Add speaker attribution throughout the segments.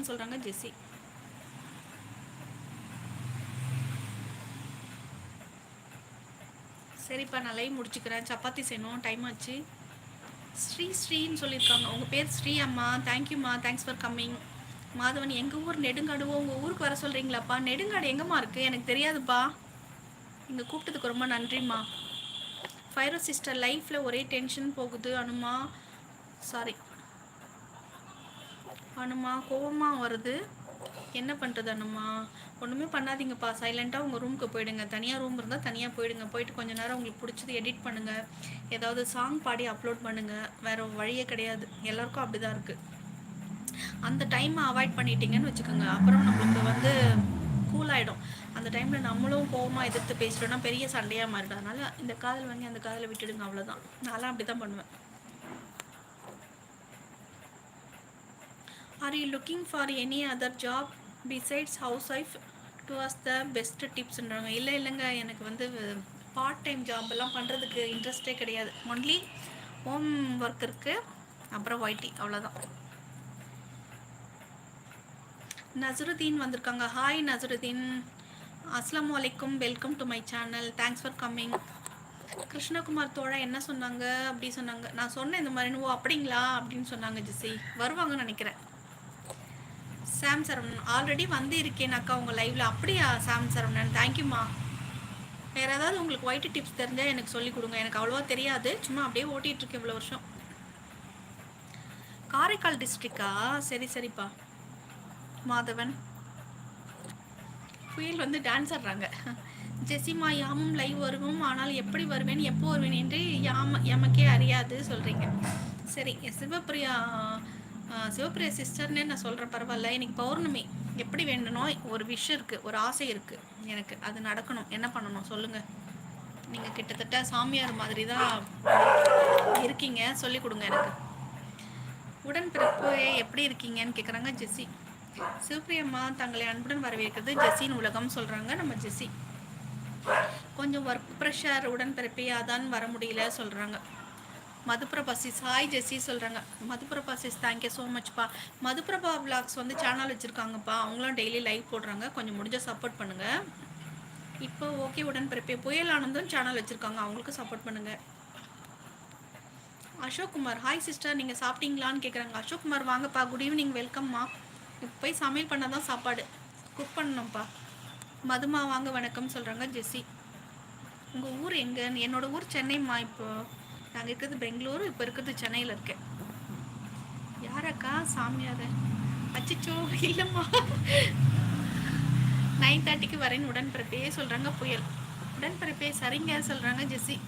Speaker 1: வணக்கம் சொல்கிறாங்க ஜெஸ்ஸி. சரிப்பா நான் லைவ் முடிச்சுக்கிறேன், சப்பாத்தி செய்யணும், டைம் ஆச்சு. ஸ்ரீன்னு சொல்லியிருக்காங்க. உங்கள் பேர் ஸ்ரீ அம்மா. தேங்க்யூம்மா, தேங்க்ஸ் ஃபார் கம்மிங். மாதவன் எங்கள் ஊர் நெடுங்காடுவோ, உங்கள் ஊருக்கு வர சொல்கிறீங்களாப்பா? நெடுங்காடு எங்கம்மா இருக்குது? எனக்கு தெரியாதுப்பா. இங்கே கூப்பிட்டதுக்கு ரொம்ப நன்றிம்மா. ஃபைரோ சிஸ்டர் லைஃப்பில் ஒரே டென்ஷன் போகுது அனுமா. சாரி அனுமா, கோவமாக வருது. என்ன பண்ணுறது அனுமா? ஒன்றுமே பண்ணாதீங்கப்பா, சைலண்ட்டாக உங்கள் ரூமுக்கு போயிடுங்க. தனியாக ரூம் இருந்தால் தனியாக போயிடுங்க. போயிட்டு கொஞ்சம் நேரம் உங்களுக்கு பிடிச்சது எடிட் பண்ணுங்கள், ஏதாவது சாங் பாடி அப்லோட் பண்ணுங்கள். வேறு வழியே கிடையாது, எல்லாருக்கும் அப்படி தான் இருக்குது. அந்த டைமை அவாய்ட் பண்ணிட்டீங்கன்னு வச்சுக்கோங்க, அப்புறம் நம்மளுக்கு வந்து கூல் ஆகிடும். அந்த டைமில் நம்மளும் கோவமாக எதிர்த்து பேசிட்டோன்னா பெரிய சண்டையாக மாறிடும். அதனால் இந்த காதல் வாங்கி அந்த காதலை விட்டுடுங்க, அவ்வளோதான். நான்லாம் அப்படி தான் பண்ணுவேன். Are you looking for any other job besides house wife to was the best டிப்ஸ்ன்றாங்க. இல்லைங்க, எனக்கு வந்து பார்ட் டைம் ஜாப் எல்லாம் பண்ணுறதுக்கு இன்ட்ரெஸ்டே கிடையாது. ஒன்லி ஹோம் ஒர்க் இருக்குது, அப்புறம் ஒய்டி, அவ்வளோதான். நசருதீன் வந்திருக்காங்க. ஹாய் நசருதீன், அஸ்ஸலாமு அலைக்கும், welcome to my channel, thanks for coming. Krishnakumar தோழா என்ன சொன்னாங்க? அப்படி சொன்னாங்க. நான் சொன்னேன் இந்த மாதிரி. ஓ அப்படிங்களா அப்படின்னு சொன்னாங்க ஜெஸ்ஸி. வருவாங்கன்னு நினைக்கிறேன். சாம் சரவணன் ஆல்ரெடி வந்து இருக்கேன் அக்கா உங்கள் லைவில். அப்படியா சாம் சரவணன், தேங்க்யூம்மா. வேறு ஏதாவது உங்களுக்கு ஒயிட் டிப்ஸ் தெரிஞ்சால் எனக்கு சொல்லிக் கொடுங்க. எனக்கு அவ்வளோவா தெரியாது, சும்மா அப்படியே ஓட்டிகிட்ருக்கேன் இவ்வளோ வருஷம். காரைக்கால் டிஸ்ட்ரிக்டா? சரி சரிப்பா. மாதவன் புயல் வந்து டான்ஸ் ஆடுறாங்க. ஜெசிமா, யாமும் லைவ் வருவோம், ஆனால் எப்படி வருவேன் எப்போ வருவேன் என்று எமக்கே அறியாது சொல்கிறீங்க. சரி சிவப்பிரியா, சிவப்பிரியா சிஸ்டர்னே நான் சொல்கிறேன், பரவாயில்ல. இன்னைக்கு பௌர்ணமி. எப்படி வேண்டணும், ஒரு விஷ் இருக்குது, ஒரு ஆசை இருக்குது எனக்கு, அது நடக்கணும். என்ன பண்ணணும் சொல்லுங்கள். நீங்கள் கிட்டத்தட்ட சாமியார் மாதிரி தான் இருக்கீங்க, சொல்லிக் கொடுங்க எனக்கு. உடன்பிறப்பு எப்படி இருக்கீங்கன்னு கேட்குறாங்க ஜெஸ்ஸி. சிவப்பிரியம்மா தங்களை அன்புடன் வரவேற்கிறது ஜெஸ்ஸின் உலகம் சொல்கிறாங்க நம்ம ஜெஸ்ஸி. கொஞ்சம் ஒர்க் ப்ரெஷர் உடன்பிறப்பே, அதான் வர முடியல சொல்கிறாங்க. மதுப்பிரபாசிஸ், ஹாய் ஜெஸ்ஸி சொல்கிறாங்க. மதுப்பிரபாசிஸ், தேங்க்யூ ஸோ மச்ப்பா. மதுப்பிரபா விளாக்ஸ் வந்து சேனல் வச்சுருக்காங்கப்பா, அவங்களும் டெய்லி லைவ் போடுறாங்க, கொஞ்சம் முடிஞ்ச சப்போர்ட் பண்ணுங்கள். இப்போ ஓகே உடன்பிறப்பே. புயல் ஆனந்தும் சேனல் வச்சுருக்காங்க, அவங்களுக்கு சப்போர்ட் பண்ணுங்கள். அசோக்குமார், ஹாய் சிஸ்டர், நீங்கள் சாப்பிட்டீங்களான்னு கேட்குறாங்க. அசோக்குமார் வாங்கப்பா, குட் ஈவினிங், வெல்கம்மா. இப்போ போய் சமையல் பண்ணால் தான் சாப்பாடு, குக் பண்ணணும்ப்பா. மதுமா வாங்க வணக்கம் சொல்கிறாங்க ஜெஸ்ஸி. உங்கள் ஊர் எங்கன்னு? என்னோடய ஊர் சென்னைம்மா. இப்போ நாங்கள் இருக்கிறது பெங்களூர், இப்போ இருக்கிறது சென்னையில் இருக்கேன். யாரக்கா சாமியார்? அச்சிச்சோ இல்லைம்மா, 9:30 வரேன் உடன்பிறப்பே சொல்கிறாங்க புயல். உடன்பிறப்பே சரிங்க சொல்கிறாங்க ஜெஸ்ஸி.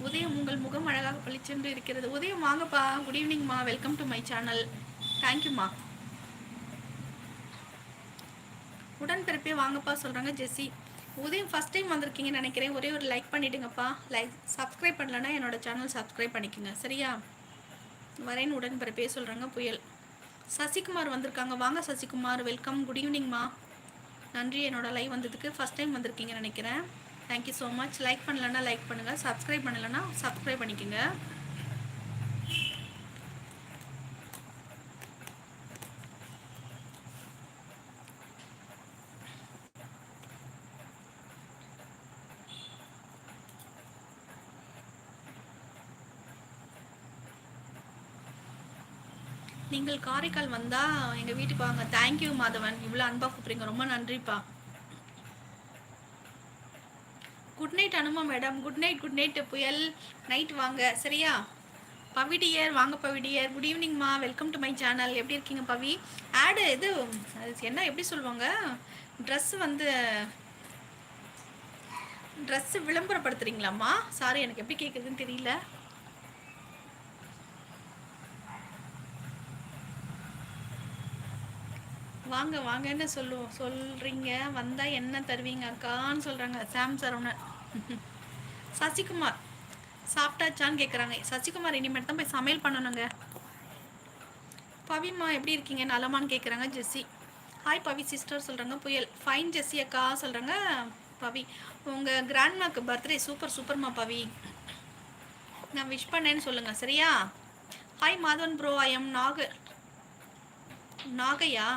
Speaker 1: உதயம், உங்கள் முகம் அழகாக பளிச்சென்று இருக்கிறது. உதயம் வாங்கப்பா, குட் ஈவினிங்மா, வெல்கம் டு மை சேனல், தேங்க்யூம்மா. உடன்பிறப்பே வாங்கப்பா சொல்கிறாங்க ஜெஸ்ஸி. உதயம் ஃபஸ்ட் டைம் வந்திருக்கீங்கன்னு நினைக்கிறேன், ஒரே ஒரு லைக் பண்ணிவிடுங்கப்பா. லைக் சப்ஸ்கிரைப் பண்ணலன்னா என்னோடய சேனல் சப்ஸ்கிரைப் பண்ணிக்கோங்க, சரியா? வரேன் உடன்பிறப்பே சொல்கிறாங்க புயல். சசிகுமார் வந்திருக்காங்க, வாங்க சசிகுமார், வெல்கம், குட் ஈவினிங்மா. நன்றி என்னோடய லைவ் வந்ததுக்கு. ஃபஸ்ட் டைம் வந்திருக்கீங்கன்னு நினைக்கிறேன், தேங்க்யூ ஸோ மச். லைக் பண்ணலன்னா லைக் பண்ணுங்கள், சப்ஸ்கிரைப் பண்ணலைன்னா சப்ஸ்கிரைப் பண்ணிக்கோங்க. நீங்கள் காரைக்கால் வந்தால் எங்கள் வீட்டுக்கு வாங்க. தேங்க்யூ மாதவன், இவ்வளோ அன்பாக கூப்பிட்றீங்க, ரொம்ப நன்றிப்பா. Good night Anuma madam. Good night புயல். நைட் வாங்க, சரியா? பவிடியர் வாங்க பவிடியர், குட் ஈவினிங்மா, வெல்கம் டு மை சேனல். எப்படி இருக்கீங்க பவி? ஆடு இது என்ன எப்படி சொல்லுவாங்க, ட்ரெஸ்ஸு விளம்பரப்படுத்துகிறீங்களாம்மா? சாரி, எனக்கு எப்படி கேட்குறதுன்னு தெரியல. வாங்க வாங்கன்னு சொல்கிறீங்க, வந்தால் என்ன தருவீங்க அக்கான்னு சொல்கிறாங்க சாம் சரவணன். சசிகுமார் சாப்பிட்டாச்சான்னு கேட்குறாங்க. சசிகுமார் இனிமேல் தான் போய் சமையல் பண்ணணுங்க. பவிம்மா எப்படி இருக்கீங்க, நலமான்னு கேட்குறாங்க ஜெஸ்ஸி. ஹாய் பவி சிஸ்டர் சொல்கிறாங்க புயல். ஃபைன் ஜெஸ்ஸி அக்கா சொல்கிறாங்க பவி. உங்கள் கிராண்ட்மாக்கு பர்த்டே சூப்பர்மா பவி, நான் விஷ் பண்ணேன்னு சொல்லுங்கள், சரியா? Hi Madhavan bro, I am Nagaiah.